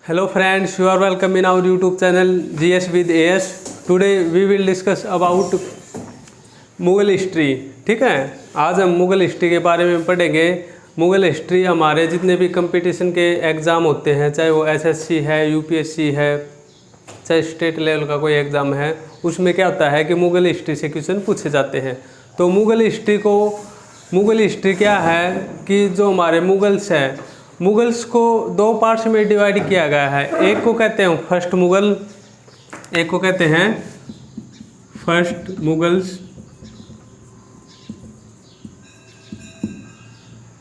Hello friends, you are welcome in our YouTube channel GS with AS. Today we will discuss about Mughal history. ठीक है, आज हम Mughal history के बारे में पढ़ेंगे। मुग़ल हिस्ट्री हमारे जितने भी कंपटीशन के एग्ज़ाम होते हैं, चाहे वो एसएससी है, यूपीएससी है, चाहे स्टेट लेवल का कोई एग्ज़ाम है, उसमें क्या होता है कि मुग़ल हिस्ट्री से क्वेश्चन पूछे जाते हैं। तो मुग़ल हिस्ट्री क्या है कि जो हमारे मुग़ल्स हैं, मुग़ल्स को दो पार्ट्स में डिवाइड किया गया है। एक को कहते हैं फर्स्ट मुग़ल, एक को कहते हैं फर्स्ट मुग़ल्स।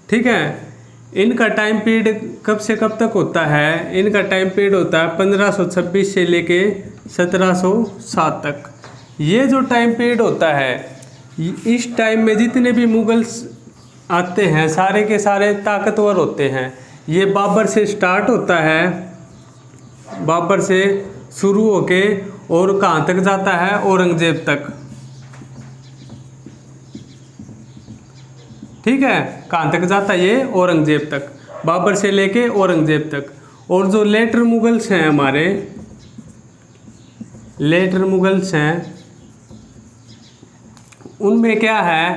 ठीक है, इनका टाइम पीरियड कब से कब तक होता है? इनका टाइम पीरियड होता है 1526 से लेके 1707 तक। ये जो टाइम पीरियड होता है, इस टाइम में जितने भी मुग़ल्स आते हैं सारे के सारे ताकतवर होते हैं। ये बाबर से स्टार्ट होता है, बाबर से शुरू होके और कहाँ तक जाता है? औरंगजेब तक। ठीक है, कहाँ तक जाता है ये? औरंगजेब तक, बाबर से लेके औरंगजेब तक। और जो लेटर मुग़ल्स हैं हमारे, लेटर मुग़ल्स हैं, उनमें क्या है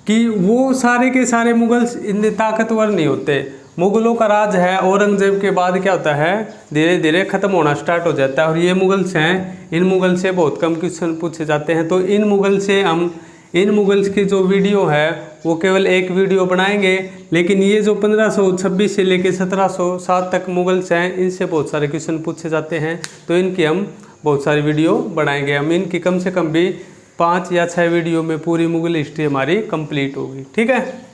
कि वो सारे के सारे मुग़ल्स इतने ताकतवर नहीं होते। मुग़लों का राज है, औरंगजेब के बाद क्या होता है, धीरे धीरे ख़त्म होना स्टार्ट हो जाता है। और ये मुग़ल्स हैं, इन मुग़ल से बहुत कम क्वेश्चन पूछे जाते हैं। तो इन मुग़ल्स की जो वीडियो है वो केवल एक वीडियो बनाएंगे, लेकिन ये जो 1526 से लेकर 1707 तक मुग़ल्स हैं, इनसे बहुत सारे क्वेश्चन पूछे जाते हैं। तो इनकी हम बहुत सारी वीडियो बनाएंगे। हम इनकी कम से कम भी 5 या 6 वीडियो में पूरी मुग़ल हिस्ट्री हमारी कंप्लीट होगी। ठीक है,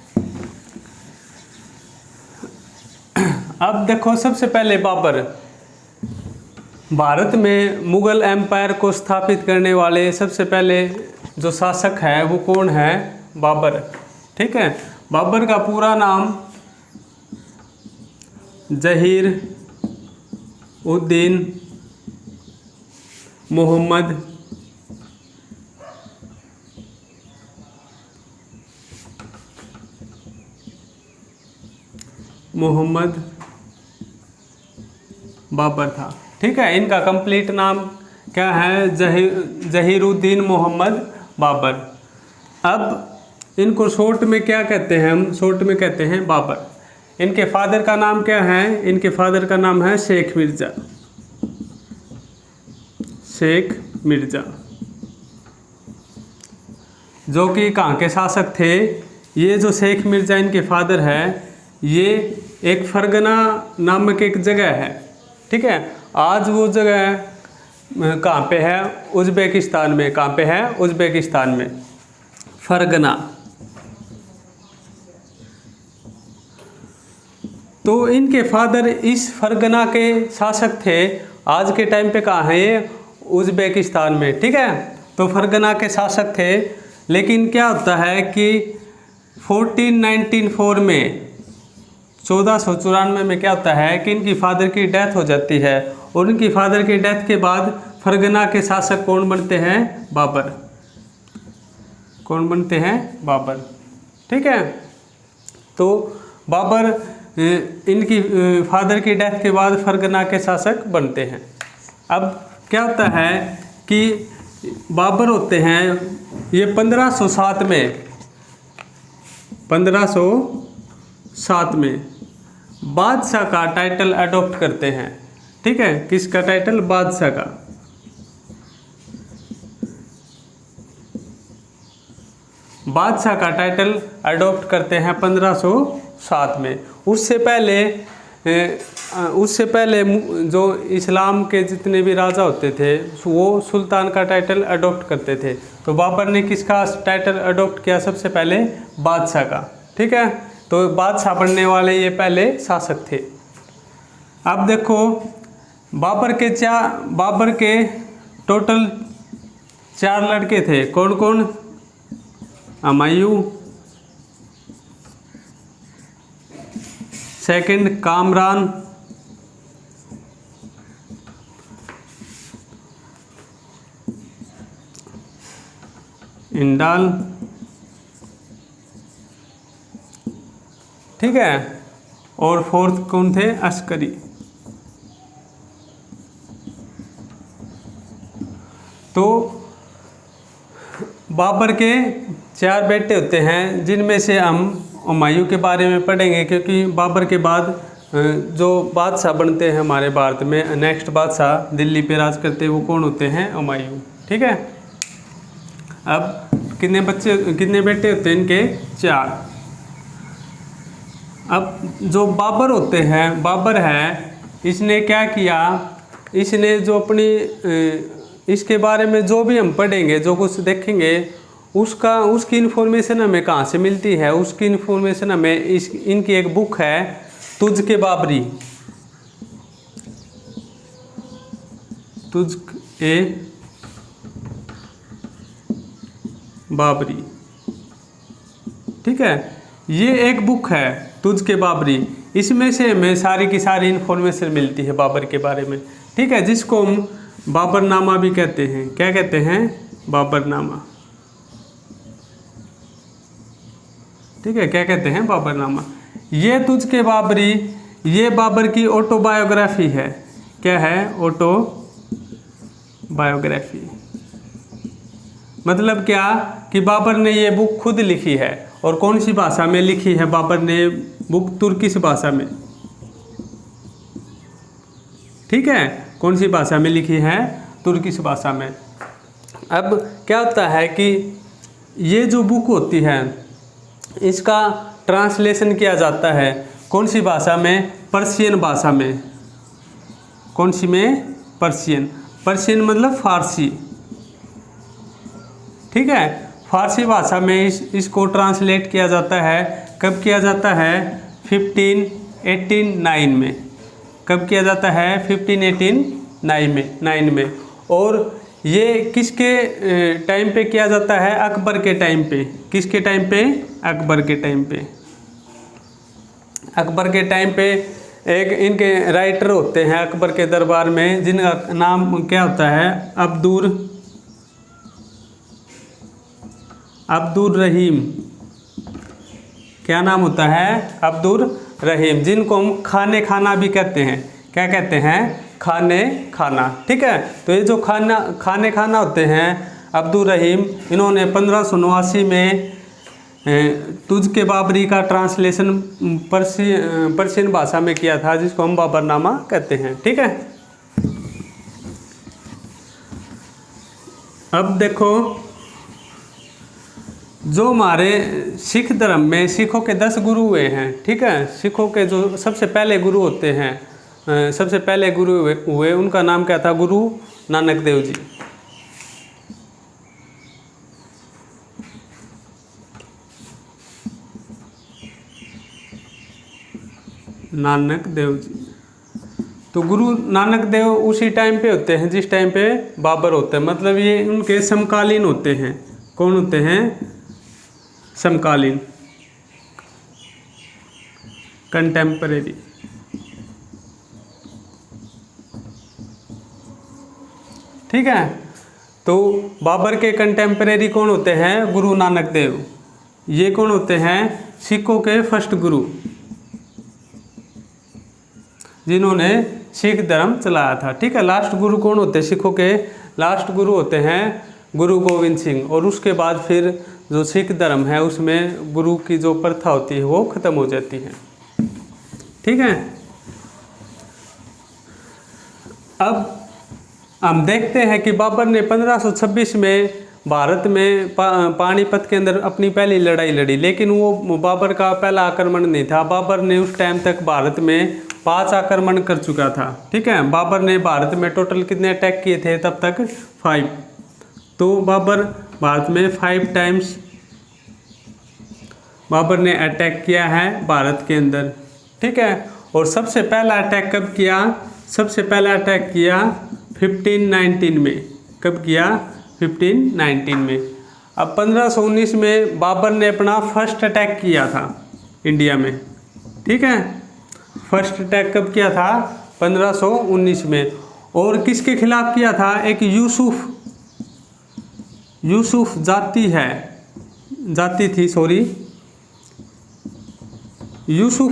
अब देखो, सबसे पहले बाबर, भारत में मुग़ल एम्पायर को स्थापित करने वाले सबसे पहले जो शासक है वो कौन है? बाबर। ठीक है, बाबर का पूरा नाम जहीर उद्दीन मोहम्मद बाबर था। ठीक है, इनका कंप्लीट नाम क्या है? जहीरुद्दीन मोहम्मद बाबर। अब इनको शॉर्ट में क्या कहते हैं? हम शॉर्ट में कहते हैं बाबर। इनके फादर का नाम क्या है? इनके फादर का नाम है शेख मिर्ज़ा। शेख मिर्ज़ा, जो कि कहाँ के शासक थे? ये जो शेख मिर्ज़ा इनके फादर है, ये एक फरगना नामक एक जगह है। ठीक है, आज वो जगह कहाँ पे है? उज़्बेकिस्तान में। कहाँ पे है? उज़्बेकिस्तान में, फरगना। तो इनके फादर इस फरगना के शासक थे। आज के टाइम पे कहाँ है ये? उज़्बेकिस्तान में। ठीक है, तो फरगना के शासक थे। लेकिन क्या होता है कि 1494 में, 1494 में क्या होता है कि इनकी फादर की डेथ हो जाती है। और इनकी फादर की डेथ के बाद फरगना के शासक कौन बनते हैं? बाबर। कौन बनते हैं? बाबर। ठीक है, तो बाबर इनकी फादर की डेथ के बाद फरगना के शासक बनते हैं। अब क्या होता है कि बाबर होते हैं, ये 1507 में बादशाह का टाइटल अडॉप्ट करते हैं। ठीक है, किसका टाइटल? बादशाह का। बादशाह का टाइटल अडॉप्ट करते हैं 1507 में। उससे पहले जो इस्लाम के जितने भी राजा होते थे वो सुल्तान का टाइटल अडॉप्ट करते थे। तो बाबर ने किसका टाइटल अडॉप्ट किया? सबसे पहले बादशाह का। ठीक है, तो बादशाह बनने वाले ये पहले शासक थे। अब देखो, बाबर के टोटल 4 लड़के थे। कौन कौन? हुमायूं, सेकंड कामरान, इंडाल। ठीक है, और फोर्थ कौन थे? अस्करी। तो बाबर के 4 बेटे होते हैं, जिनमें से हम हुमायूं के बारे में पढ़ेंगे, क्योंकि बाबर के बाद जो बादशाह बनते हैं हमारे भारत में, नेक्स्ट बादशाह दिल्ली पे राज करते हैं, वो कौन होते हैं? हुमायूं। ठीक है। अब कितने बेटे होते हैं इनके? 4। अब जो बाबर होते हैं, बाबर है, इसने क्या किया, इसने जो अपनी इसके बारे में जो भी हम पढ़ेंगे, जो कुछ देखेंगे, उसकी इन्फॉर्मेशन हमें कहाँ से मिलती है? उसकी इन्फॉर्मेशन हमें इनकी एक बुक है, तुज़्क़-ए बाबरी। तुज़्क़-ए बाबरी, ठीक है। ये एक बुक है तुज़्क़-ए बाबरी। इसमें से हमें सारी की सारी इन्फॉर्मेशन मिलती है बाबर के बारे में, ठीक है, जिसको हम बाबरनामा भी कहते हैं। क्या कहते हैं? बाबरनामा। ठीक है, क्या कहते हैं? बाबरनामा। ये तुज़्क़-ए बाबरी, ये बाबर की ऑटोबायोग्राफी है। क्या है? ऑटोबायोग्राफी। मतलब क्या कि बाबर ने ये बुक खुद लिखी है। और कौन सी भाषा में लिखी है बाबर ने बुक? तुर्किश भाषा में। ठीक है, कौन सी भाषा में लिखी है? तुर्किश भाषा में। अब क्या होता है कि ये जो बुक होती है, इसका ट्रांसलेशन किया जाता है कौन सी भाषा में? पर्शियन भाषा में। कौन सी में? पर्शियन। पर्शियन मतलब फारसी। ठीक है, फारसी भाषा में इसको ट्रांसलेट किया जाता है। कब किया जाता है? 1589 में। कब किया जाता है? 1589 में। और ये किसके टाइम पे किया जाता है? अकबर के टाइम पे। किसके टाइम पे? अकबर के टाइम पे। अकबर के टाइम पे एक इनके राइटर होते हैं अकबर के दरबार में, जिनका नाम क्या होता है? अब्दुर रहीम। क्या नाम होता है? अब्दुर रहीम, जिनको हम खाने खाना भी कहते हैं। क्या कहते हैं? खाने खाना। ठीक है, तो ये जो खाने खाना होते हैं अब्दुर रहीम, इन्होंने 1589 में तुज़्क़-ए बाबरी का ट्रांसलेशन पर्शियन भाषा में किया था, जिसको हम बाबरनामा कहते हैं। ठीक है, अब देखो, जो हमारे सिख धर्म में सिखों के 10 गुरु हुए हैं। ठीक है, सिखों के जो सबसे पहले गुरु होते हैं, सबसे पहले गुरु हुए, उनका नाम क्या था? गुरु नानक देव जी। नानक देव जी। तो गुरु नानक देव उसी टाइम पे होते हैं जिस टाइम पे बाबर होते हैं। मतलब ये उनके समकालीन होते हैं। कौन होते हैं? समकालीन, कंटेम्परेरी। ठीक है, तो बाबर के कंटेम्परेरी कौन होते हैं? गुरु नानक देव। ये कौन होते हैं? सिखों के फर्स्ट गुरु, जिन्होंने सिख धर्म चलाया था। ठीक है, लास्ट गुरु कौन होते हैं? सिखों के लास्ट गुरु होते हैं गुरु गोविंद सिंह। और उसके बाद फिर जो सिख धर्म है उसमें गुरु की जो प्रथा होती है वो खत्म हो जाती है। ठीक है, अब हम देखते हैं कि बाबर ने 1526 में भारत में पानीपत के अंदर अपनी पहली लड़ाई लड़ी, लेकिन वो बाबर का पहला आक्रमण नहीं था। बाबर ने उस टाइम तक भारत में 5 आक्रमण कर चुका था। ठीक है, बाबर ने भारत में टोटल कितने अटैक किए थे तब तक? 5। तो बाबर भारत में 5 टाइम्स बाबर ने अटैक किया है भारत के अंदर। ठीक है, और सबसे पहला अटैक कब किया? सबसे पहला अटैक किया 1519 में। कब किया? 1519 में। अब 1519 में बाबर ने अपना फर्स्ट अटैक किया था इंडिया में। ठीक है, फर्स्ट अटैक कब किया था? 1519 में। और किसके खिलाफ किया था? एक यूसुफ यूसुफ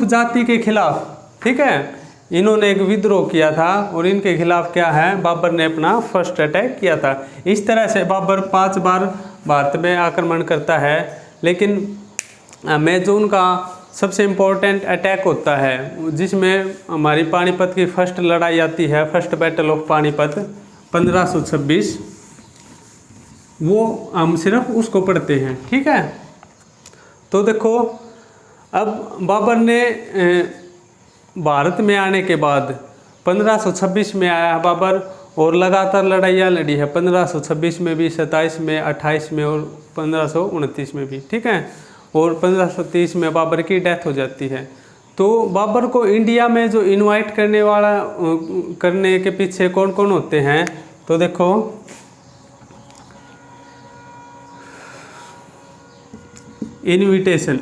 जाति के खिलाफ। ठीक है, इन्होंने एक विद्रोह किया था और इनके खिलाफ क्या है, बाबर ने अपना फर्स्ट अटैक किया था। इस तरह से बाबर 5 बार भारत में आक्रमण करता है, लेकिन में जो उनका सबसे इम्पोर्टेंट अटैक होता है जिसमें हमारी पानीपत की फर्स्ट लड़ाई आती है, फर्स्ट बैटल ऑफ पानीपत 1526, वो हम सिर्फ उसको पढ़ते हैं। ठीक है, तो देखो अब बाबर ने भारत में आने के बाद 1526 में आया है बाबर और लगातार लड़ाइयाँ लड़ी है, 1526 में भी, 27 में, 28 में और 1529 में भी। ठीक है, और 1530 में बाबर की डेथ हो जाती है। तो बाबर को इंडिया में जो इनवाइट करने के पीछे कौन कौन होते हैं, तो देखो इनविटेशन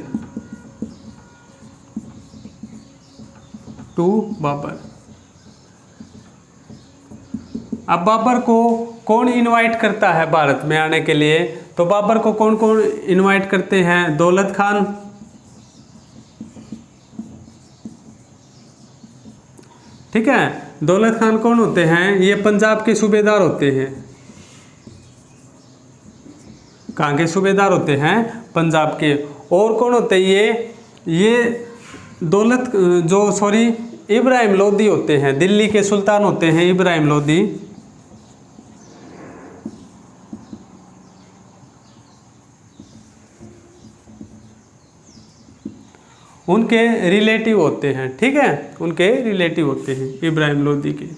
टू बाबर। अब बाबर को कौन इनवाइट करता है भारत में आने के लिए, तो बाबर को कौन कौन इनवाइट करते हैं, दौलत खान, ठीक है। दौलत खान कौन होते हैं, ये पंजाब के सूबेदार होते हैं। कहाँ के सूबेदार होते हैं, पंजाब के। और कौन होते हैं ये इब्राहिम लोदी होते हैं, दिल्ली के सुल्तान होते हैं इब्राहिम लोदी। उनके रिलेटिव होते हैं, ठीक है, उनके रिलेटिव होते हैं इब्राहिम लोदी के।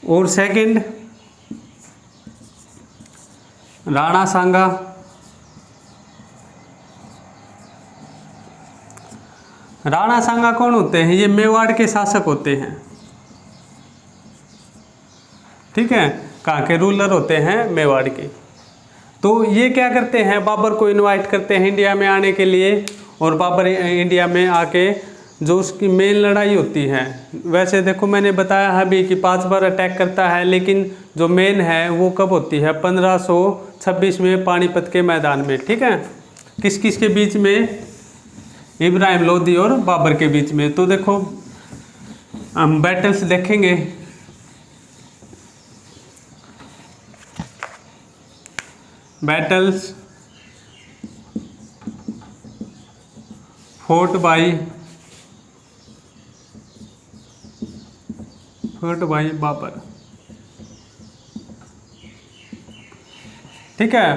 और सेकंड राणा सांगा। राणा सांगा कौन होते हैं, ये मेवाड़ के शासक होते हैं, ठीक है, कहाँ के रूलर होते हैं, मेवाड़ के। तो ये क्या करते हैं, बाबर को इनवाइट करते हैं इंडिया में आने के लिए, और बाबर इंडिया में आके जो उसकी मेन लड़ाई होती है, वैसे देखो मैंने बताया है अभी कि 5 बार अटैक करता है, लेकिन जो मेन है वो कब होती है, 1526 में पानीपत के मैदान में, ठीक है। किस किस के बीच में, इब्राहिम लोदी और बाबर के बीच में। तो देखो हम बैटल्स देखेंगे। बैटल्स फोर्ट बाई बाबर, ठीक है।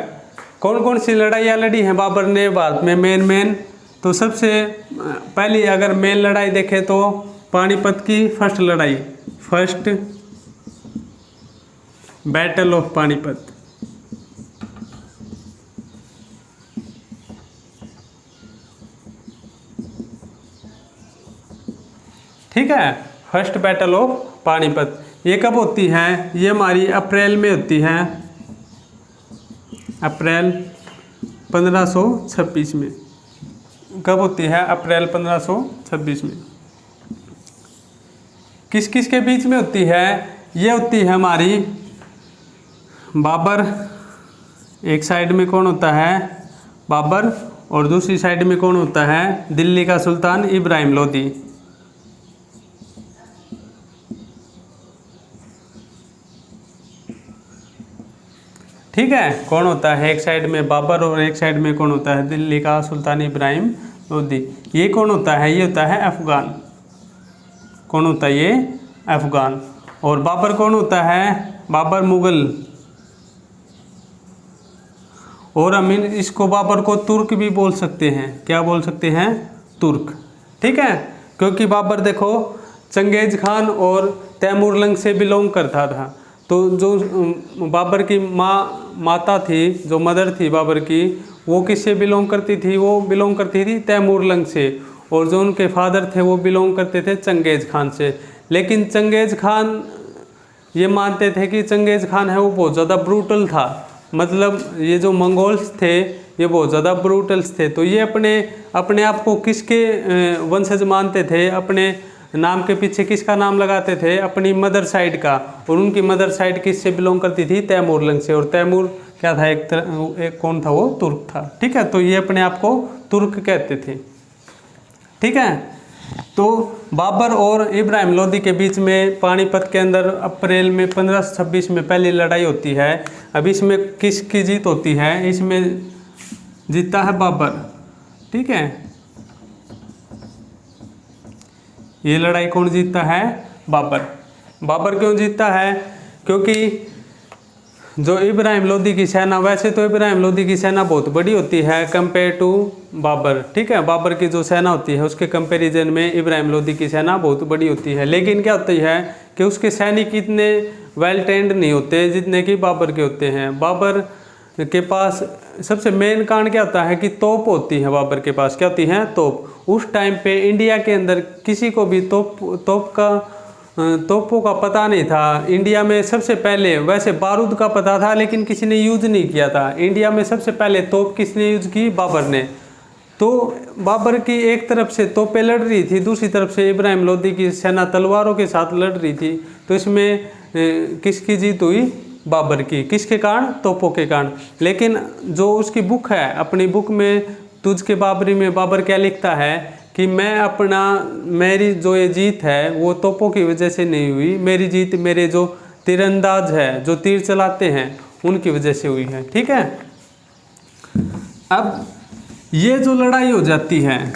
कौन कौन सी लड़ाइयाँ लड़ी हैं बाबर ने भारत में, मेन। तो सबसे पहली अगर मेन लड़ाई देखें तो पानीपत की फर्स्ट लड़ाई, फर्स्ट बैटल ऑफ पानीपत, ठीक है, फर्स्ट बैटल ऑफ पानीपत। ये कब होती है, ये हमारी अप्रैल में होती है, अप्रैल 1526 में। कब होती है, अप्रैल 1526 में। किस किस के बीच में होती है, ये होती है हमारी बाबर, एक साइड में कौन होता है, बाबर, और दूसरी साइड में कौन होता है, दिल्ली का सुल्तान इब्राहिम लोदी, ठीक है। कौन होता है, एक साइड में बाबर और एक साइड में कौन होता है, दिल्ली का सुल्तान इब्राहिम लोदी। ये कौन होता है, ये होता है अफगान, कौन होता है, ये अफगान। और बाबर कौन होता है, बाबर मुगल, और हम इसको बाबर को तुर्क भी बोल सकते हैं। क्या बोल सकते हैं, तुर्क, ठीक है। क्योंकि बाबर देखो चंगेज खान और तैमूरलंग से बिलोंग करता था। तो जो बाबर की माता थी, जो मदर थी बाबर की, वो किससे बिलोंग करती थी, वो बिलोंग करती थी तैमूरलंग से। और जो उनके फादर थे वो बिलोंग करते थे चंगेज खान से। लेकिन चंगेज खान ये मानते थे कि चंगेज खान है वो बहुत ज़्यादा ब्रूटल था, मतलब ये जो मंगोल्स थे ये बहुत ज़्यादा ब्रूटल्स थे। तो ये अपने आप को किसके वंशज मानते थे, अपने नाम के पीछे किसका नाम लगाते थे, अपनी मदर साइड का। और उनकी मदर साइड किससे बिलोंग करती थी, तैमूरलंग से। और तैमूर क्या था, एक कौन था, वो तुर्क था, ठीक है। तो ये अपने आप को तुर्क कहते थे, ठीक है। तो बाबर और इब्राहिम लोदी के बीच में पानीपत के अंदर अप्रैल में 1526 में पहली लड़ाई होती है। अब इसमें किसकी जीत होती है? इसमें जीतता है बाबर। ठीक है, ये लड़ाई कौन जीतता है? बाबर। बाबर क्यों जीतता है? क्योंकि जो इब्राहिम लोदी की सेना, वैसे तो इब्राहिम लोदी की सेना बहुत बड़ी होती है कंपेयर टू बाबर। ठीक है, बाबर की जो सेना होती है उसके कंपैरिजन में इब्राहिम लोदी की सेना बहुत बड़ी होती है। लेकिन क्या होती है कि उसके सैनिक इतने वेल ट्रेंड नहीं होते जितने कि बाबर के होते हैं। बाबर के पास सबसे मेन कारण क्या होता है कि तोप होती है। बाबर के पास क्या होती है? तोप। उस टाइम पे इंडिया के अंदर किसी को भी तोपों का पता नहीं था। इंडिया में सबसे पहले, वैसे बारूद का पता था लेकिन किसी ने यूज नहीं किया था। इंडिया में सबसे पहले तोप किसने यूज की? बाबर ने। तो बाबर की एक तरफ से तोपें लड़ रही थी, दूसरी तरफ से इब्राहिम लोदी की सेना तलवारों के साथ लड़ रही थी। तो इसमें किसकी जीत हुई? बाबर की। किसके कारण? तोपों के कारण। लेकिन जो उसकी बुक है, अपनी बुक में तुझ के बाबरी में बाबर क्या लिखता है कि मेरी जो ये जीत है वो तोपों की वजह से नहीं हुई, मेरी जीत मेरे जो तीरंदाज है, जो तीर चलाते हैं, उनकी वजह से हुई है। ठीक है, अब ये जो लड़ाई हो जाती है,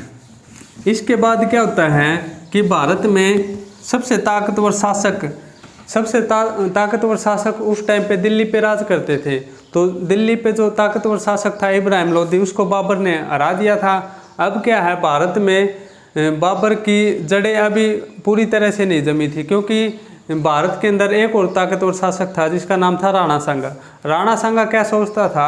इसके बाद क्या होता है कि भारत में सबसे ताकतवर शासक उस टाइम पे दिल्ली पे राज करते थे। तो दिल्ली पे जो ताकतवर शासक था इब्राहिम लोदी, उसको बाबर ने हरा दिया था। अब क्या है, भारत में बाबर की जड़ें अभी पूरी तरह से नहीं जमी थी, क्योंकि भारत के अंदर एक और ताकतवर शासक था जिसका नाम था राणा सांगा। राणा सांगा क्या सोचता था?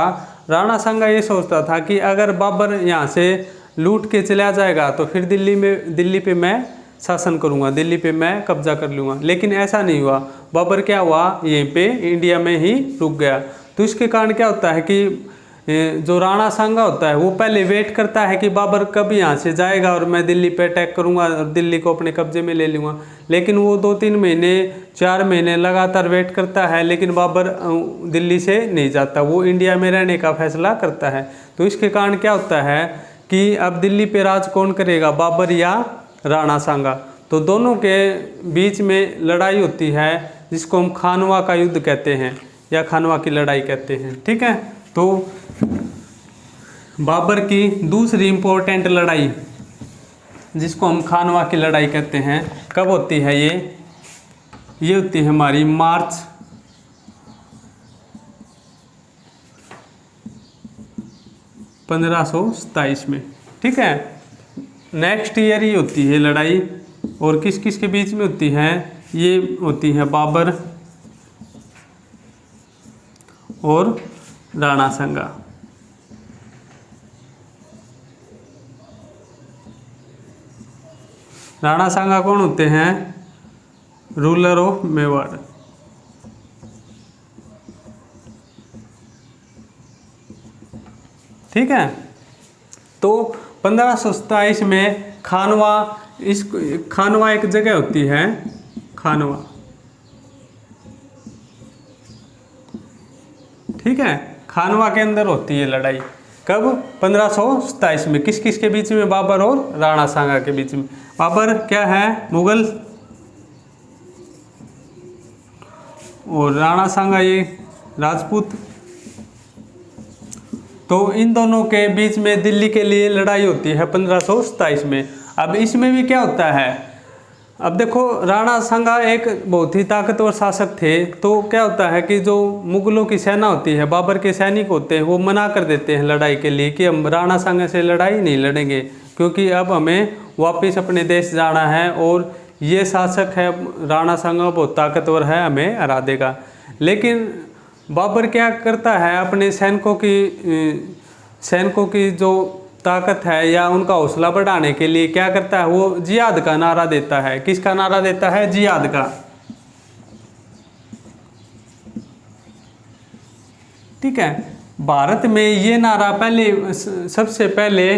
राणा सांगा ये सोचता था कि अगर बाबर यहाँ से लूट के चला जाएगा तो फिर दिल्ली पे मैं शासन करूँगा, दिल्ली पे मैं कब्जा कर लूँगा। लेकिन ऐसा नहीं हुआ। बाबर क्या हुआ, यहीं पे इंडिया में ही रुक गया। तो इसके कारण क्या होता है कि जो राणा सांगा होता है वो पहले वेट करता है कि बाबर कब यहाँ से जाएगा और मैं दिल्ली पे अटैक करूँगा और दिल्ली को अपने कब्जे में ले लूँगा। लेकिन वो 2-3 महीने 4 महीने लगातार वेट करता है, लेकिन बाबर दिल्ली से नहीं जाता, वो इंडिया में रहने का फैसला करता है। तो इसके कारण क्या होता है कि अब दिल्ली पे राज कौन करेगा, बाबर या राणा सांगा? तो दोनों के बीच में लड़ाई होती है जिसको हम खानवा का युद्ध कहते हैं या खानवा की लड़ाई कहते हैं। ठीक है, तो बाबर की दूसरी इम्पोर्टेंट लड़ाई जिसको हम खानवा की लड़ाई कहते हैं, कब होती है? ये होती है हमारी मार्च 1527 में। ठीक है, नेक्स्ट ईयर ही होती है लड़ाई। और किस किस के बीच में होती है? ये होती है बाबर और राणा सांगा। राणा सांगा कौन होते हैं? Ruler of Mewar. ठीक है, तो 1527 में खानवा एक जगह होती है, खानवा। ठीक है, खानवा के अंदर होती है लड़ाई। कब? 1527 में। किस किस के बीच में? बाबर और राणा सांगा के बीच में। बाबर क्या है? मुगल, और राणा सांगा ये राजपूत। तो इन दोनों के बीच में दिल्ली के लिए लड़ाई होती है 1527 में। अब इसमें भी क्या होता है, अब देखो राणा सांगा एक बहुत ही ताकतवर शासक थे। तो क्या होता है कि जो मुगलों की सेना होती है, बाबर के सैनिक होते हैं, वो मना कर देते हैं लड़ाई के लिए कि हम राणा सांगा से लड़ाई नहीं लड़ेंगे, क्योंकि अब हमें वापस अपने देश जाना है और ये शासक है राणा सांगा बहुत ताकतवर है, हमें हरा देगा। लेकिन बाबर क्या करता है, अपने सैनिकों की जो ताकत है या उनका हौसला बढ़ाने के लिए क्या करता है, वो जिहाद का नारा देता है। किसका नारा देता है? जिहाद का। ठीक है, भारत में ये नारा सबसे पहले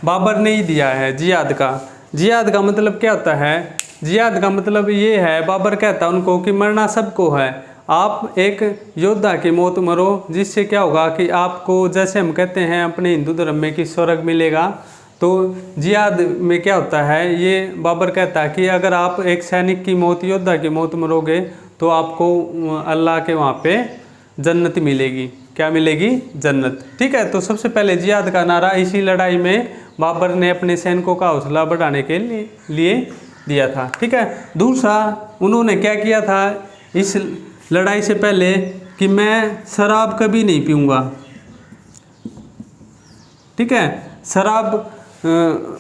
बाबर ने ही दिया है, जिहाद का। जिहाद का मतलब क्या होता है? जिहाद का मतलब ये है, बाबर कहता है उनको कि मरना सबको है, आप एक योद्धा की मौत मरो, जिससे क्या होगा कि आपको, जैसे हम कहते हैं अपने हिंदू धर्म में कि स्वर्ग मिलेगा, तो जिहाद में क्या होता है, ये बाबर कहता है कि अगर आप एक सैनिक की मौत, योद्धा की मौत मरोगे तो आपको अल्लाह के वहाँ पे जन्नत मिलेगी। क्या मिलेगी? जन्नत। ठीक है, तो सबसे पहले जिहाद का नारा इसी लड़ाई में बाबर ने अपने सैनिकों का हौसला बढ़ाने के लिए दिया था। ठीक है, दूसरा उन्होंने क्या किया था इस लड़ाई से पहले कि मैं शराब कभी नहीं पीऊँगा। ठीक है, शराब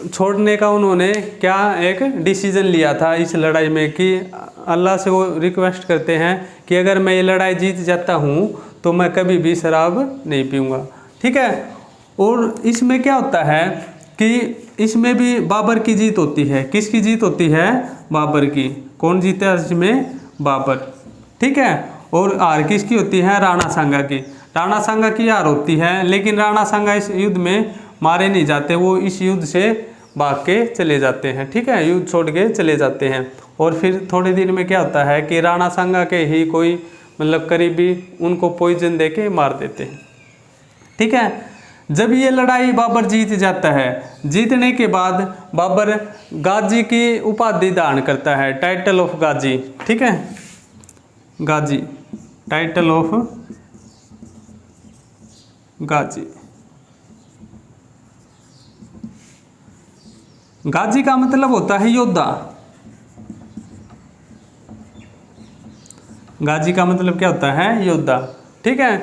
छोड़ने का उन्होंने क्या एक डिसीजन लिया था इस लड़ाई में कि अल्लाह से वो रिक्वेस्ट करते हैं कि अगर मैं ये लड़ाई जीत जाता हूँ तो मैं कभी भी शराब नहीं पीऊँगा। ठीक है, और इसमें क्या होता है कि इसमें भी बाबर की जीत होती है। किसकी जीत होती है? बाबर की। कौन जीता है इसमें? बाबर। ठीक है, और हार किसकी होती है? राणा सांगा की। राणा सांगा की हार होती है, लेकिन राणा सांगा इस युद्ध में मारे नहीं जाते, वो इस युद्ध से भाग के चले जाते हैं। ठीक है, युद्ध छोड़ के चले जाते हैं। और फिर थोड़े दिन में क्या होता है कि राणा सांगा के ही कोई मतलब करीबी उनको पॉइजन दे के मार देते हैं। ठीक है, जब ये लड़ाई बाबर जीत जाता है, जीतने के बाद बाबर गाजी की उपाधि धारण करता है, टाइटल ऑफ गाजी। ठीक है, गाजी, टाइटल ऑफ गाजी। गाजी का मतलब होता है योद्धा। गाजी का मतलब क्या होता है? योद्धा। ठीक है,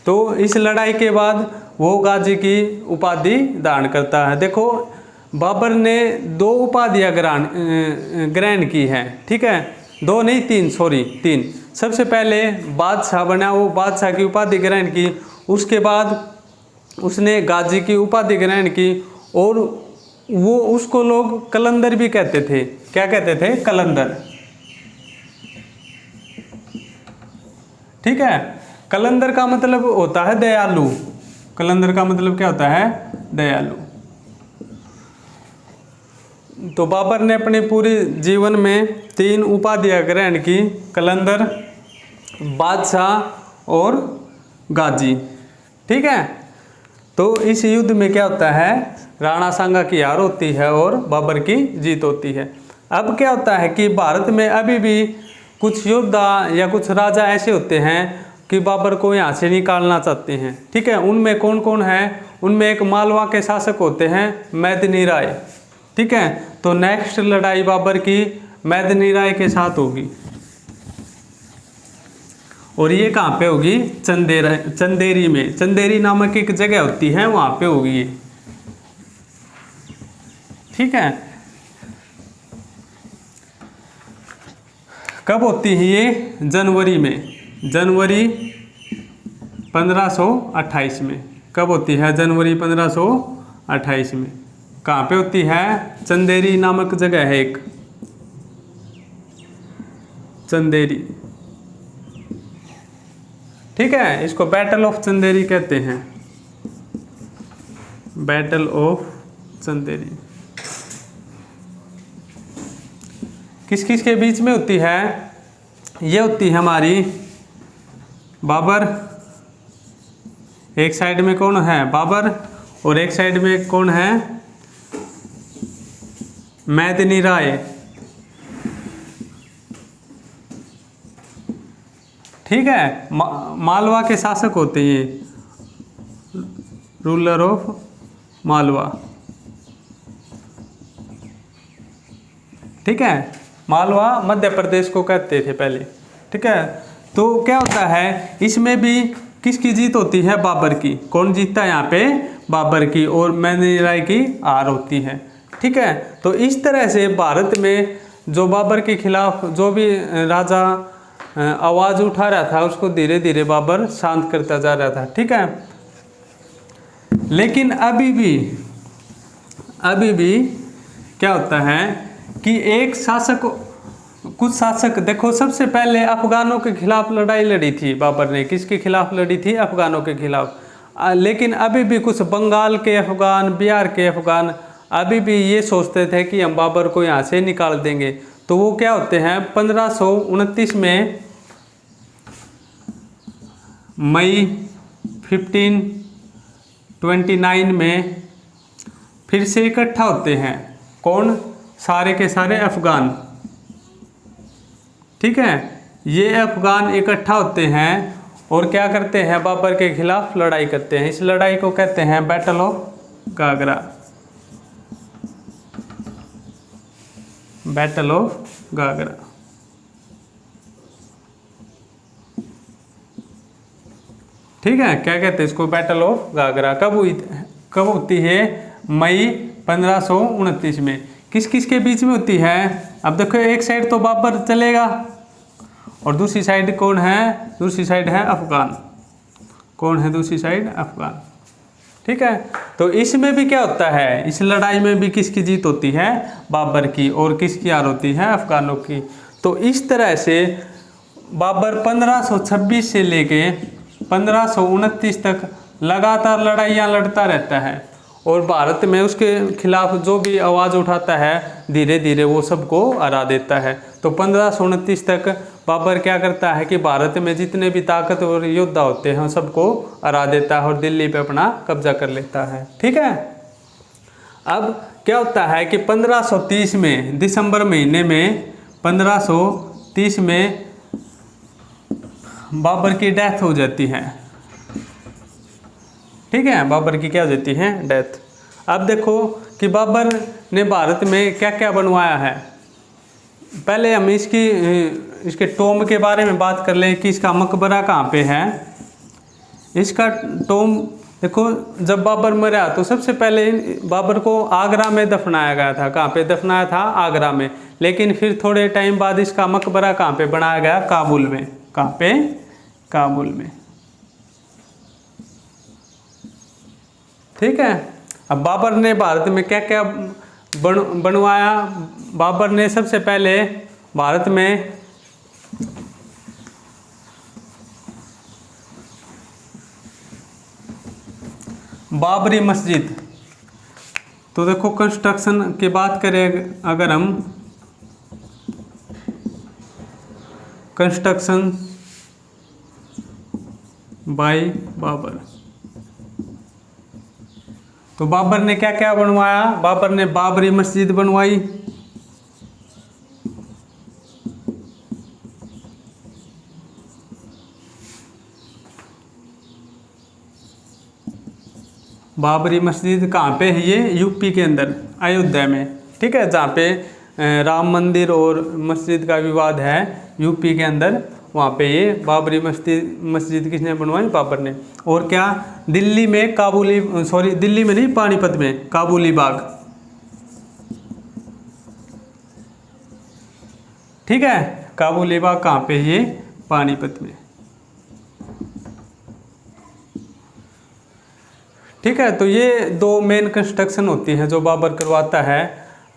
तो इस लड़ाई के बाद वो गाजी की उपाधि धारण करता है। देखो, बाबर ने 2 उपाधियां ग्रहण की है। ठीक है, 2 नहीं 3, सॉरी 3। सबसे पहले बादशाह बना, वो बादशाह की उपाधि ग्रहण की। उसके बाद उसने गाजी की उपाधि ग्रहण की, और वो उसको लोग कलंदर भी कहते थे। क्या कहते थे? कलंदर। ठीक है, कलंदर का मतलब होता है दयालु। कलंदर का मतलब क्या होता है? दयालु। तो बाबर ने अपने पूरे जीवन में 3 उपाधियां ग्रहण की, कलंदर, बादशाह और गाजी। ठीक है, तो इस युद्ध में क्या होता है? राणा सांगा की हार होती है और बाबर की जीत होती है। अब क्या होता है कि भारत में अभी भी कुछ योद्धा या कुछ राजा ऐसे होते हैं कि बाबर को यहाँ से निकालना चाहते हैं। ठीक है, उनमें कौन कौन है? उनमें एक मालवा के शासक होते हैं, मैदिनी राय। ठीक है, तो नेक्स्ट लड़ाई बाबर की मैदिनी राय के साथ होगी, और ये कहाँ पे होगी? चंदेरी में। चंदेरी नामक एक जगह होती है, वहाँ पे होगी ये। ठीक है, कब होती है ये? जनवरी में। जनवरी 1528 में। कब होती है? जनवरी 1528 में। कहाँ पे होती है? चंदेरी नामक जगह है एक, चंदेरी। ठीक है, इसको बैटल ऑफ चंदेरी कहते हैं, बैटल ऑफ चंदेरी। किस किस के बीच में होती है? ये होती है हमारी बाबर, एक साइड में कौन है? बाबर, और एक साइड में कौन है? मैदिनी राय। ठीक है, मालवा के शासक होते हैं, रूलर ऑफ मालवा। ठीक है, मालवा मध्य प्रदेश को कहते थे पहले। ठीक है, तो क्या होता है इसमें भी किसकी जीत होती है? बाबर की। कौन जीतता है यहाँ पे? बाबर की, और मैदिनी राय की हार होती है। ठीक है, तो इस तरह से भारत में जो बाबर के खिलाफ जो भी राजा आवाज़ उठा रहा था, उसको धीरे धीरे बाबर शांत करता जा रहा था। ठीक है, लेकिन अभी भी क्या होता है कि एक शासक, कुछ शासक, देखो सबसे पहले अफगानों के खिलाफ लड़ाई लड़ी थी बाबर ने। किसके खिलाफ लड़ी थी? अफगानों के खिलाफ। लेकिन अभी भी कुछ बंगाल के अफगान, बिहार के अफगान अभी भी ये सोचते थे कि हम बाबर को यहाँ से निकाल देंगे। तो वो क्या होते हैं, 1529 में मई 1529 में फिर से इकट्ठा होते हैं। कौन? सारे के सारे अफगान। ठीक है, ये अफगान इकट्ठा होते हैं और क्या करते हैं? बाबर के खिलाफ लड़ाई करते हैं। इस लड़ाई को कहते हैं battle of Ghaghara. Battle of Ghaghara. ठीक है, क्या कहते हैं इसको? Battle of Ghaghara. कब होती है? मई 1529 में। किस किस के बीच में होती है? अब देखो, एक साइड तो बाबर चलेगा और दूसरी साइड कौन है? दूसरी साइड है अफगान। कौन है दूसरी साइड? अफगान। ठीक है, तो इसमें भी क्या होता है? इस लड़ाई में भी किसकी जीत होती है? बाबर की। और किसकी हार होती है? अफगानों की। तो इस तरह से बाबर 1526 से लेके 1529 तक लगातार लड़ाइयाँ लड़ता रहता है और भारत में उसके खिलाफ जो भी आवाज़ उठाता है धीरे धीरे वो सबको हरा देता है। तो 1529 तक बाबर क्या करता है कि भारत में जितने भी ताकतवर योद्धा होते हैं सबको हरा देता है और दिल्ली पे अपना कब्जा कर लेता है। ठीक है, अब क्या होता है कि 1530 में दिसंबर महीने में 1530 में बाबर की डेथ हो जाती है। ठीक है, बाबर की क्या हो जाती है? डेथ। अब देखो कि बाबर ने भारत में क्या क्या बनवाया है। पहले हम इसके टॉम के बारे में बात कर लें कि इसका मकबरा कहाँ पे है। इसका टॉम देखो, जब बाबर मरा तो सबसे पहले बाबर को आगरा में दफनाया गया था। कहाँ पे दफनाया था? आगरा में। लेकिन फिर थोड़े टाइम बाद इसका मकबरा कहाँ पे बनाया गया? काबुल में। कहाँ पे? काबुल में। ठीक है, अब बाबर ने भारत में क्या क्या बनवाया? बाबर ने सबसे पहले भारत में बाबरी मस्जिद। तो देखो, कंस्ट्रक्शन की बात करें अगर हम, कंस्ट्रक्शन बाय बाबर, तो बाबर ने क्या क्या बनवाया? बाबर ने बाबरी मस्जिद बनवाई, बाबरी मस्जिद कहाँ पे है? ये यूपी के अंदर अयोध्या में। ठीक है, जहाँ पे राम मंदिर और मस्जिद का विवाद है यूपी के अंदर, वहाँ पे ये बाबरी मस्जिद किसने बनवाई? बाबर ने। और क्या? दिल्ली में दिल्ली में नहीं, पानीपत में काबुली बाग। ठीक है, काबुली बाग कहाँ पे? ये पानीपत में। ठीक है, तो ये दो मेन कंस्ट्रक्शन होती हैं जो बाबर करवाता है।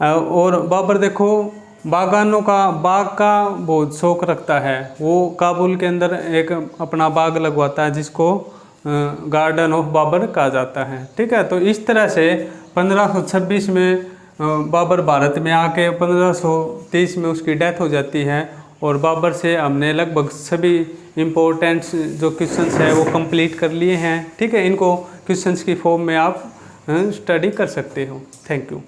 और बाबर देखो बागानों का, बाग का बहुत शौक रखता है। वो काबुल के अंदर एक अपना बाग लगवाता है जिसको गार्डन ऑफ बाबर कहा जाता है। ठीक है, तो इस तरह से 1526 में बाबर भारत में आके 1530 में उसकी डेथ हो जाती है। और बाबर से हमने लगभग सभी इम्पोर्टेंट जो क्वेश्चंस है वो कंप्लीट कर लिए हैं। ठीक है, इनको क्वेश्चंस की फॉर्म में आप स्टडी कर सकते हो। Thank you.